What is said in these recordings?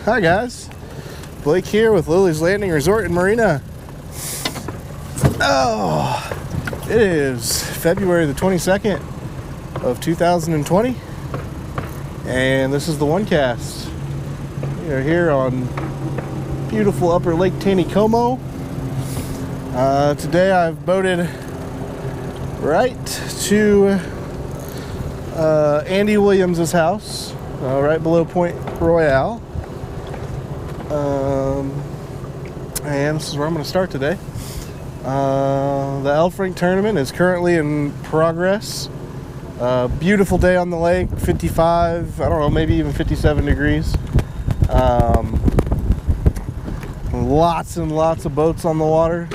Hi guys, Blake here with Lilley's Landing Resort and Marina. Oh, it is February the 22nd of 2020, and this is the One Cast. We are here on beautiful Upper Lake Taneycomo. Today I've boated right to Andy Williams' house, right below Point Royale. And this is where I'm going to start today. The Elf Rink tournament is currently in progress. Beautiful day on the lake, 55, I don't know, maybe even 57 degrees. Lots and lots of boats on the water.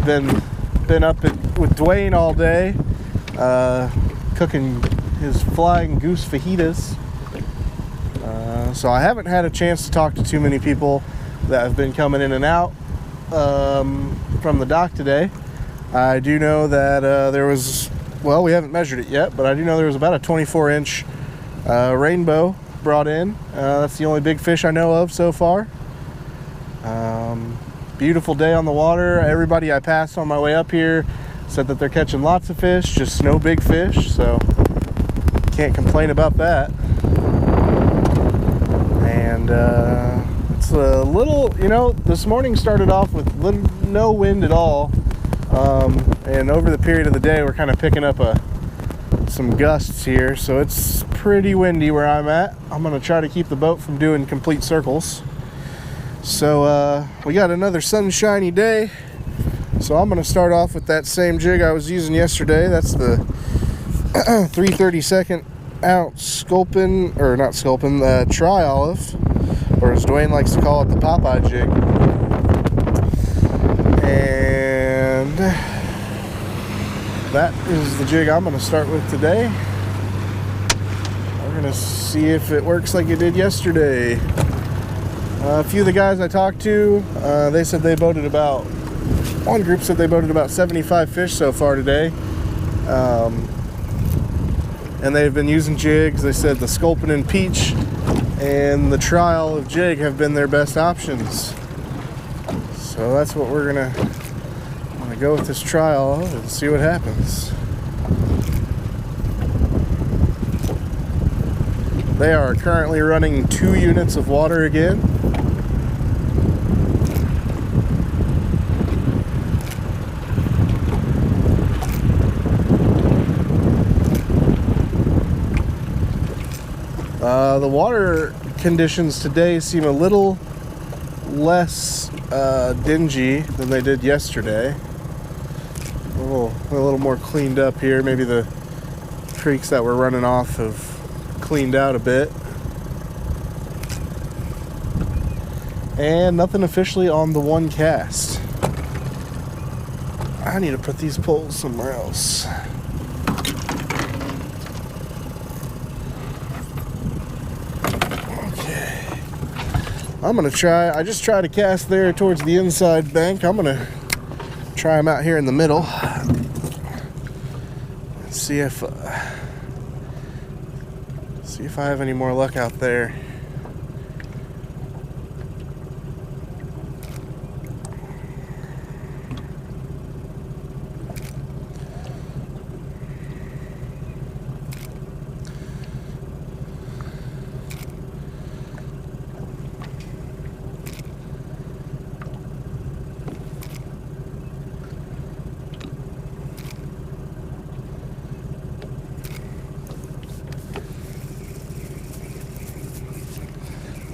Been up with Dwayne all day, cooking his flying goose fajitas. So I haven't had a chance to talk to too many people that have been coming in and out from the dock today. I do know that there was, well, we haven't measured it yet, but I do know there was about a 24-inch rainbow brought in. That's the only big fish I know of so far. Beautiful day on the water. Everybody I passed on my way up here said that they're catching lots of fish, just no big fish, so can't complain about that. And it's a little, this morning started off with no wind at all, and over the period of the day we're kind of picking up some gusts here, so it's pretty windy where I'm at. I'm going to try to keep the boat from doing complete circles. So we got another sunshiny day, so I'm going to start off with that same jig I was using yesterday. That's the 3/32 ounce sculpin, or not sculpin, the tri-olive, or as Dwayne likes to call it, the Popeye jig. And that is the jig I'm going to start with today. We're going to see if it works like it did yesterday. A few of the guys I talked to, they said they boated about, one group said they boated about 75 fish so far today. And they've been using jigs. They said the Sculpin and Peach and the tri-olive jig have been their best options. So that's what we're gonna go with, this tri-olive, and see what happens. They are currently running 2 units of water again. The water conditions today seem a little less dingy than they did yesterday. A little more cleaned up here. Maybe the creeks that were running off have cleaned out a bit. And nothing officially on the One Cast. I need to put these poles somewhere else. I'm going to try, I just tried to cast there towards the inside bank. I'm going to try them out here in the middle. Let's see if I have any more luck out there.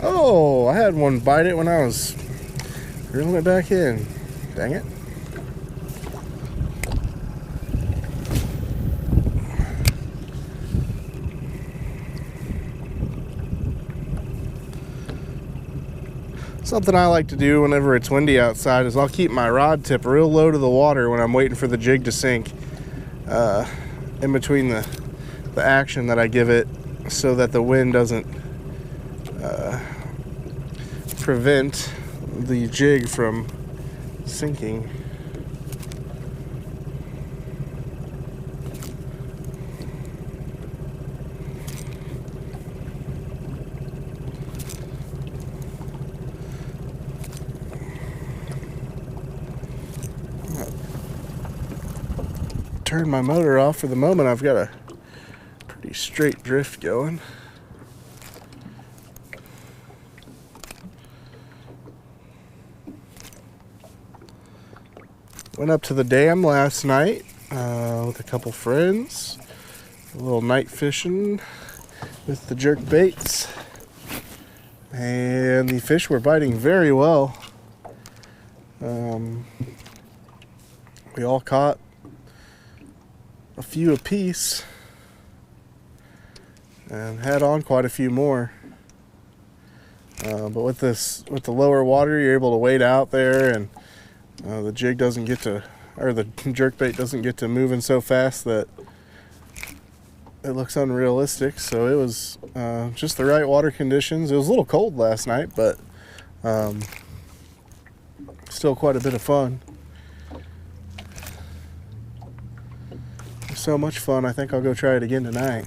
Oh, I had one bite it when I was reeling it back in. Dang it. Something I like to do whenever it's windy outside is I'll keep my rod tip real low to the water when I'm waiting for the jig to sink, in between the action that I give it, so that the wind doesn't prevent the jig from sinking. turn my motor off. For the moment, I've got a pretty straight drift going. Went up to the dam last night with a couple friends. A little night fishing with the jerk baits. And the fish were biting very well. We all caught a few apiece and had on quite a few more. But with the lower water, you're able to wade out there, and the jig doesn't get to, or the jerkbait doesn't get to moving so fast that it looks unrealistic. So it was just the right water conditions. It was a little cold last night, but still quite a bit of fun. So much fun, I think I'll go try it again tonight.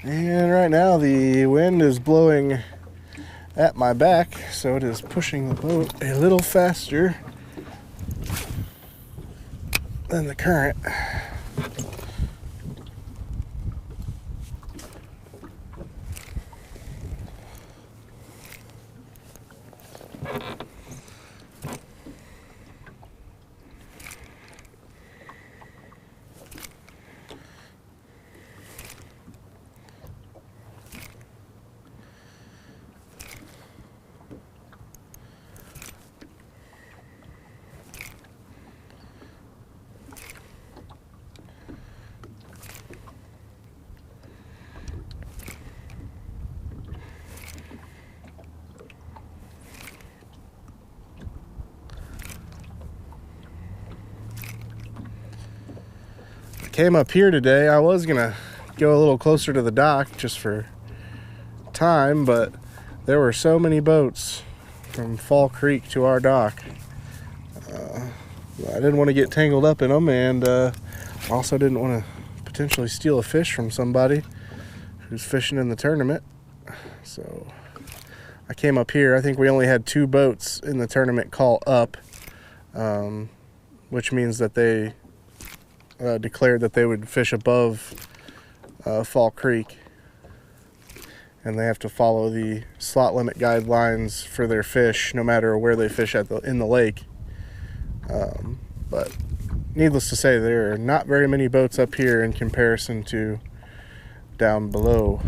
And right now the wind is blowing at my back, so it is pushing the boat a little faster than the current. Came up here today. I was gonna go a little closer to the dock just for time, but there were so many boats from Fall Creek to our dock. I didn't want to get tangled up in them, and also didn't want to potentially steal a fish from somebody who's fishing in the tournament. So I came up here. I think we only had 2 boats in the tournament call up, which means that they declared that they would fish above Fall Creek, and they have to follow the slot limit guidelines for their fish no matter where they fish in the lake. But needless to say, there are not very many boats up here in comparison to down below.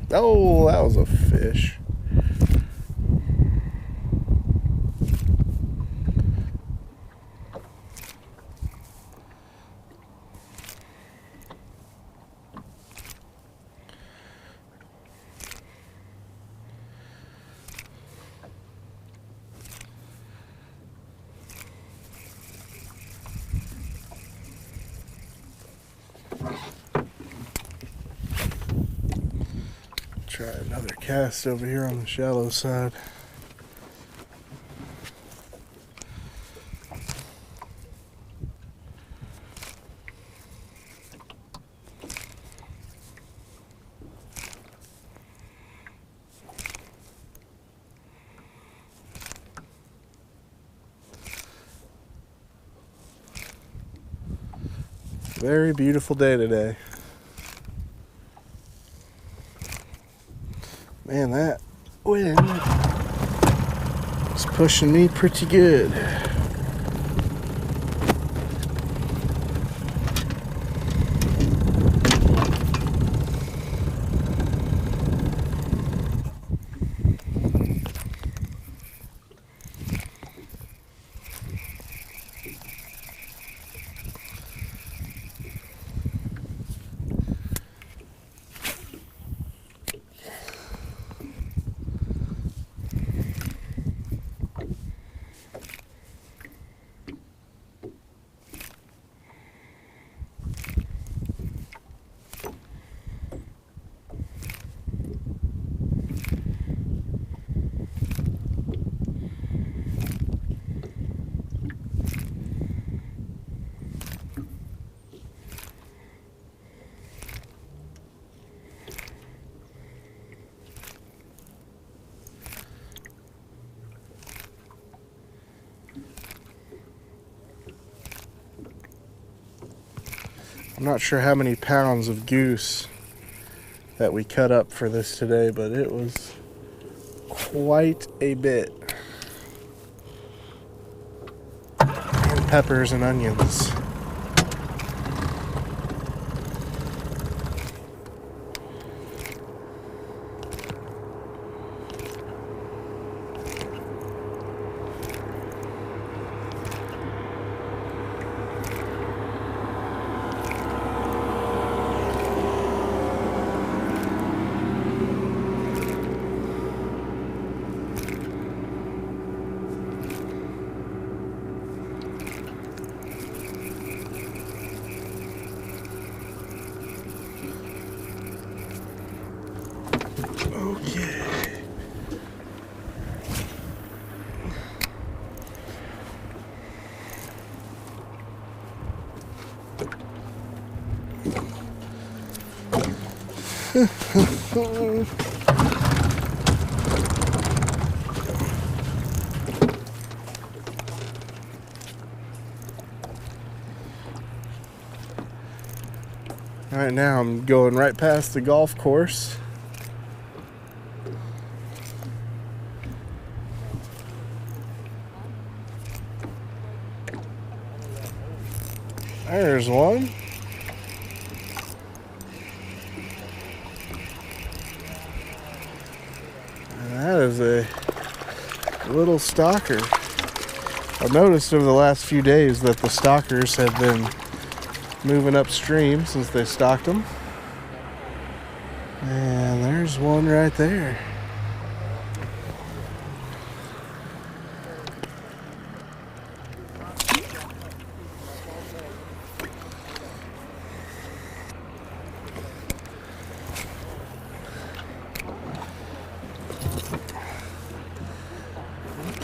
Oh, that was a fish. Try another cast over here on the shallow side. Very beautiful day today. Man, that wind is pushing me pretty good. I'm not sure how many pounds of goose that we cut up for this today, but it was quite a bit. And peppers and onions. Okay. Right now I'm going right past the golf course. There's one. And that is a little stalker. I've noticed over the last few days that the stalkers have been moving upstream since they stocked them. And there's one right there.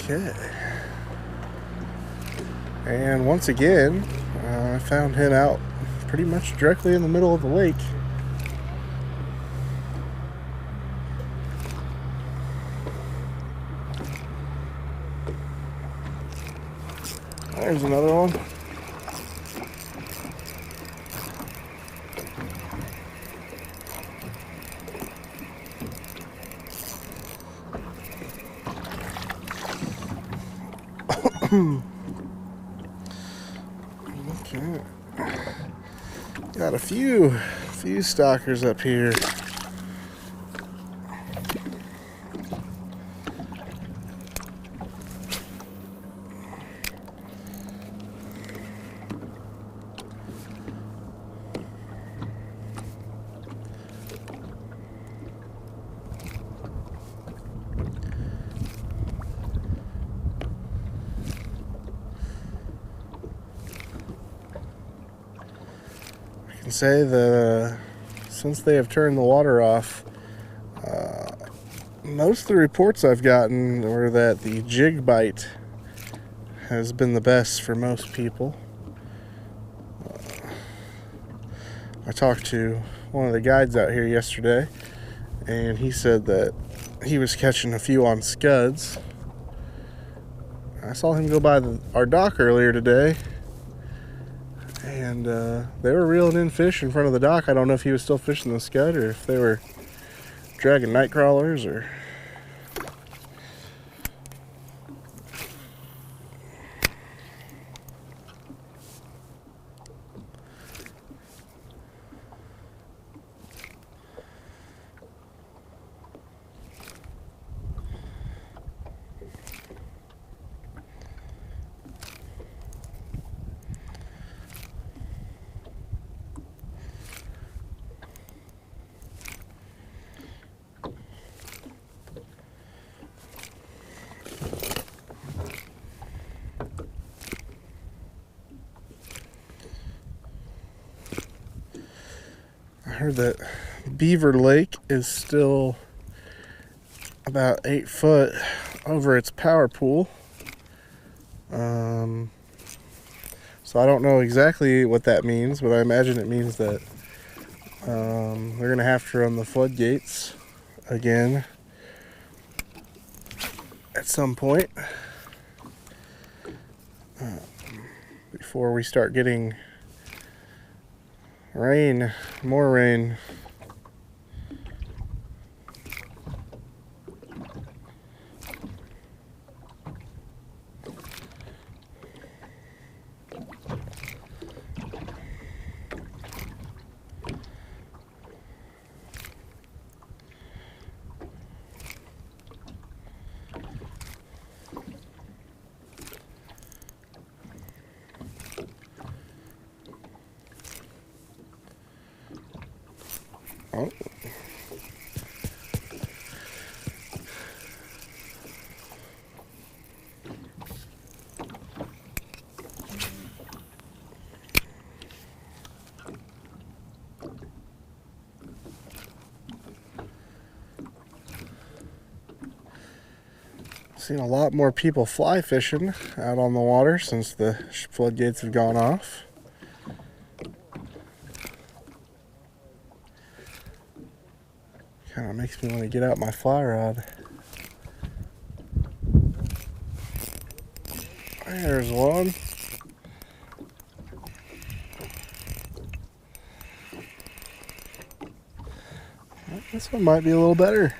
Okay. And once again, I found him out pretty much directly in the middle of the lake. There's another one. Okay. Got a few stalkers up here. Say that since they have turned the water off, most of the reports I've gotten were that the jig bite has been the best for most people. I talked to one of the guides out here yesterday, and he said that he was catching a few on scuds. I saw him go by our dock earlier today, and they were reeling in fish in front of the dock. I don't know if he was still fishing the scud or if they were dragging night crawlers or... I heard that Beaver Lake is still about 8 foot over its power pool. So I don't know exactly what that means, but I imagine it means that they're going to have to run the floodgates again at some point before we start getting Rain, more rain. Oh. Seen a lot more people fly fishing out on the water since the floodgates have gone off. Kind of makes me want to get out my fly rod. There's one. This one might be a little better.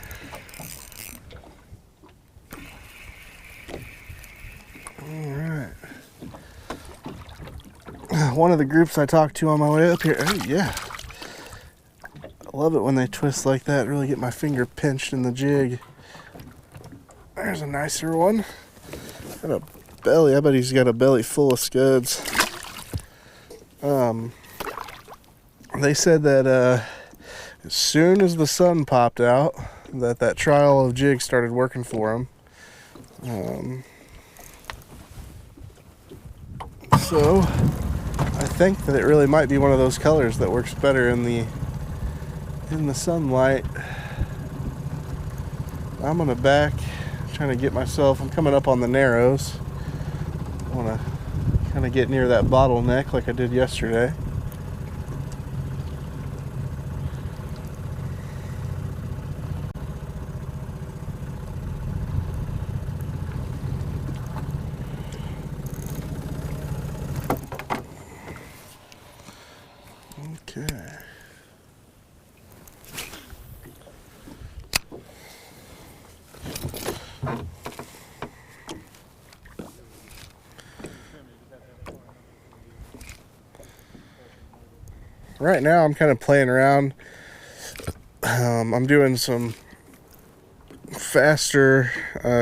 Alright. One of the groups I talked to on my way up here. Oh, yeah. I love it when they twist like that. Really get my finger pinched in the jig. There's a nicer one. Got a belly. I bet he's got a belly full of scuds. They said that as soon as the sun popped out, that trial of jig started working for him. So I think that it really might be one of those colors that works better in the sunlight. I'm gonna back, trying to get myself. I'm coming up on the narrows. I want to kind of get near that bottleneck like I did yesterday. Okay. Right now I'm kind of playing around. I'm doing some faster,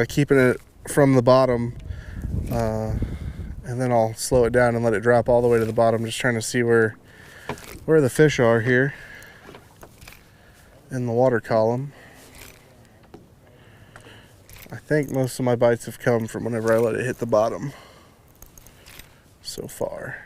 keeping it from the bottom, and then I'll slow it down and let it drop all the way to the bottom, just trying to see where the fish are here in the water column. I think most of my bites have come from whenever I let it hit the bottom so far.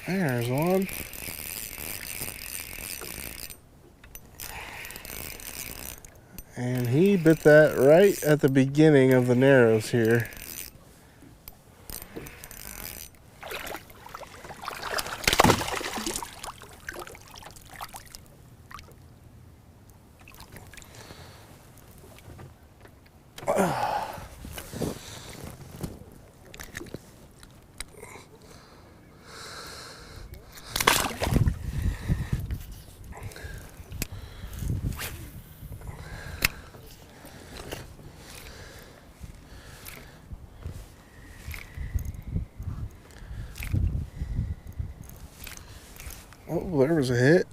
There's one. And he bit that right at the beginning of the narrows here. Oh, there was a hit.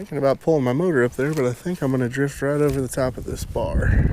Thinking about pulling my motor up there, but I think I'm going to drift right over the top of this bar.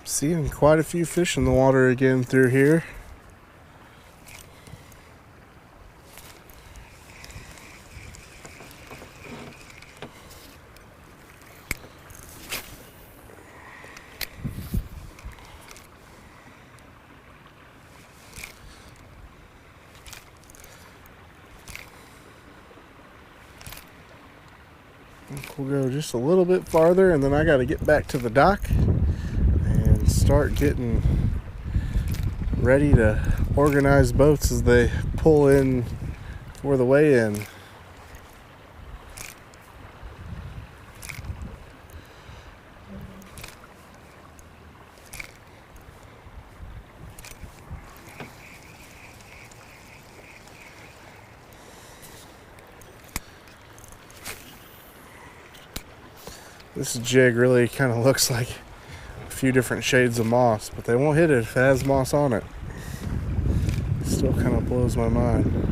Seeing quite a few fish in the water again through here. We'll go just a little bit farther, and then I got to get back to the dock and start getting ready to organize boats as they pull in for the weigh-in. This jig really kind of looks like a few different shades of moss, but they won't hit it if it has moss on it. It still kind of blows my mind.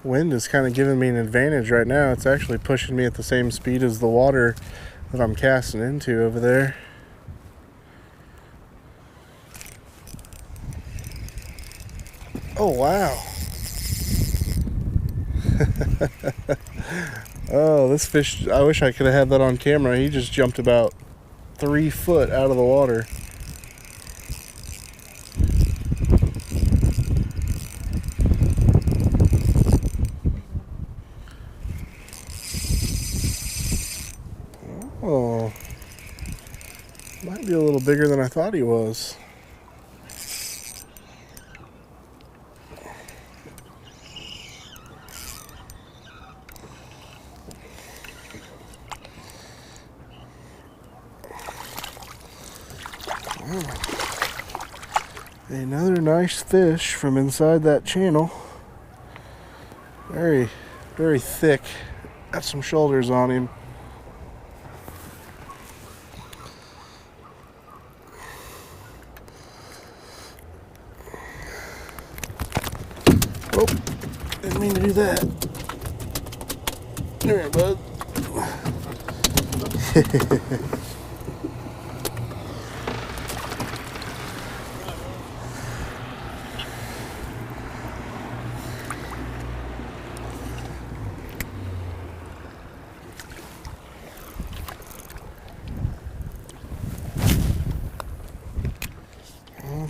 Wind is kind of giving me an advantage right now. It's actually pushing me at the same speed as the water that I'm casting into over there. Oh, wow. Oh, this fish, I wish I could have had that on camera. He just jumped about 3 foot out of the water. Oh, might be a little bigger than I thought he was. Another nice fish from inside that channel. Very, very thick. Got some shoulders on him. Oh, didn't mean to do that. Come here, bud.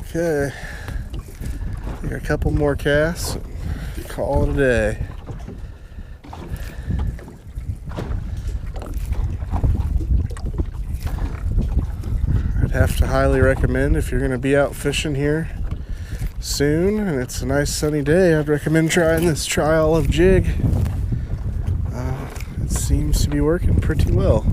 Okay, got a couple more casts. Call it a day. I'd have to highly recommend, if you're going to be out fishing here soon and it's a nice sunny day, I'd recommend trying this tri-olive jig. It seems to be working pretty well.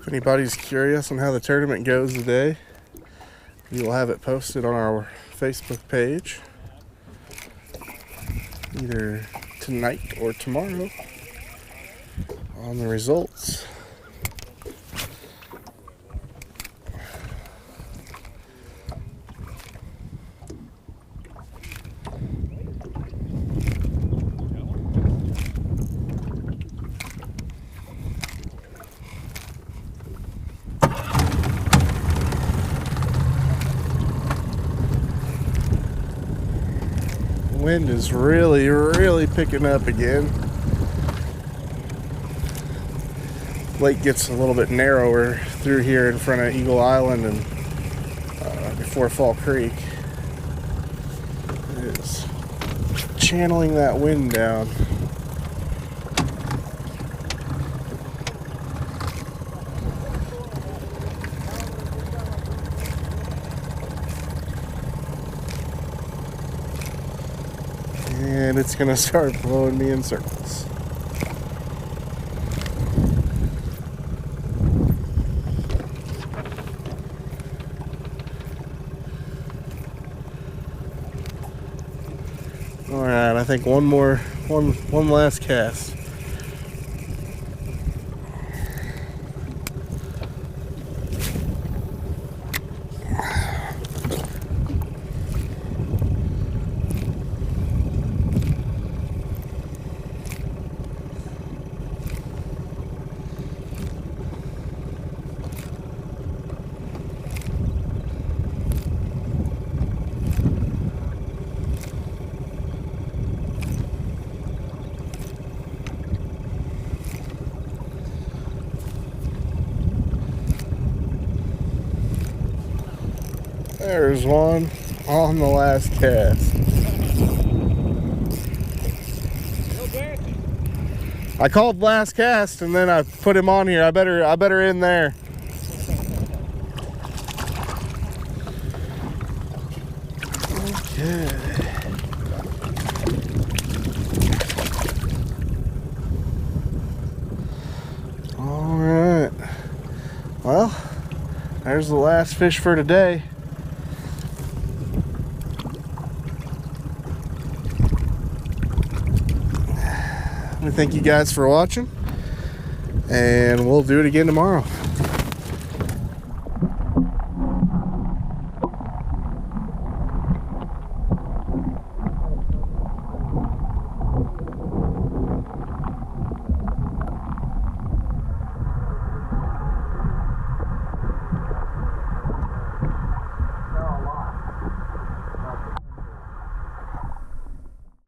If anybody's curious on how the tournament goes today, we will have it posted on our Facebook page either tonight or tomorrow on the results. Wind is really picking up again. Lake gets a little bit narrower through here in front of Eagle Island and before Fall Creek. It is channeling that wind down. And it's gonna start blowing me in circles. All right, I think one last cast. There's one on the last cast. I called last cast and then I put him on here. I better in there. Okay. All right. Well, there's the last fish for today. I thank you guys for watching, and we'll do it again tomorrow.